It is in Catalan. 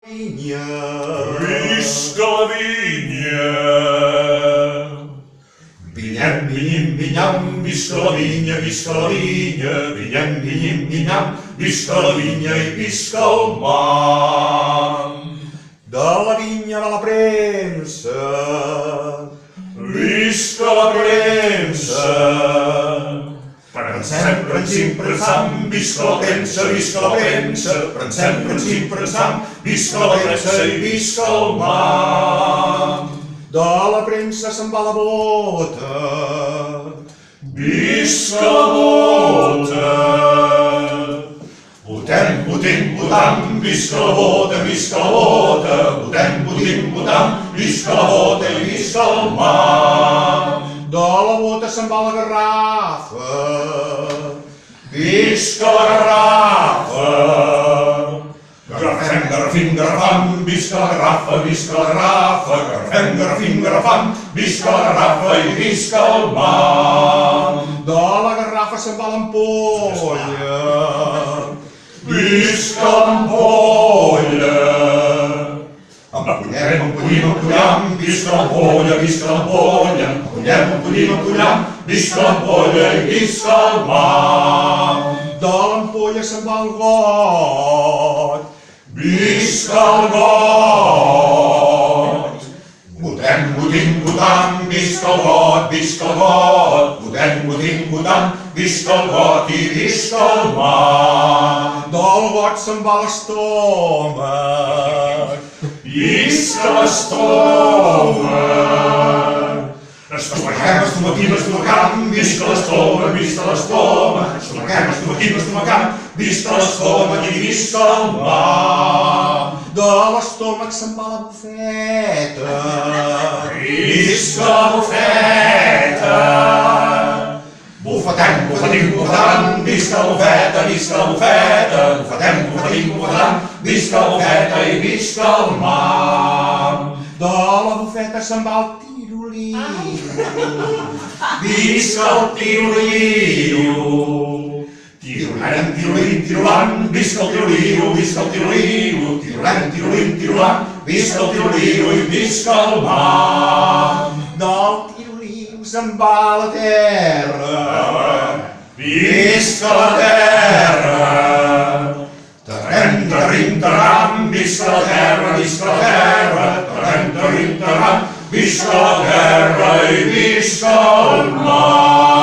Vinya. Visca la vinya! Vinyam, vinyim, vinyam, visca la vinya, visca la vinya. Vinyam, vinyim, vinyam, visca la vinya i visca el mar. De la vinya va la premsa. Visca la premsa! Prensem, prensim, prensam, visca la premsa, visca la premsa. Prensem, prensim, prensam, visca la premsa i visca el mar. De la premsa se'n va la bota. Visca la bota! Votem, votem, votam, visca la bota, visca la bota. Votem, votem, votam, visca la bota i visca el mar. De la bota se'n va la garrafa. Visca la garrafa! Garrafem, garrafim, garrafam, visca la garrafa, visca la garrafa. Garrafem, garrafim, garrafam, visca la garrafa i visca el mar. De la garrafa se'n va l'ampolla. Visca l'ampolla! Empunyem, empullim, empullam, visca l'ampolla, visca l'ampolla. Empunyem, empullim, empullam, visca l'ampolla i visca el mar. De l'ampolla se'n va el got. Visca el got! Votem, votim, votam, visca el got, visca el got. Votem, votim, votam, visca el got i visca el mar. Del got se'n va l'estómac. Visca l'estómac! Estomaquem, estomaquim, estomacam, visca l'estómac, visca l'estómac. Estomaquem, estomaquim, estomacam, visca l'estómac i visca el mar. De l'estómac se'n va la bufeta. Visca la bufeta! Bufetem, bufetim, bufetam, visca la bufeta, visca la bufeta. Bufetem, bufetim, bufetam, visca la bufeta i visca el mar. De la bufeta se'n va el tiroliro. Visca el tiroliro. Tirolem, tirolim, tirolam, visca el tiroliro, visca el tiroliro. Tirolem, tirolim, tirolam, visca el tiroliro i visca el mar. Del tiroliro se'n va la terra. Visca la terra! Terrem, terrim, terram, visca la terra, visca la terra. Terrem, terrim, terram, visca la terra i visca el mar.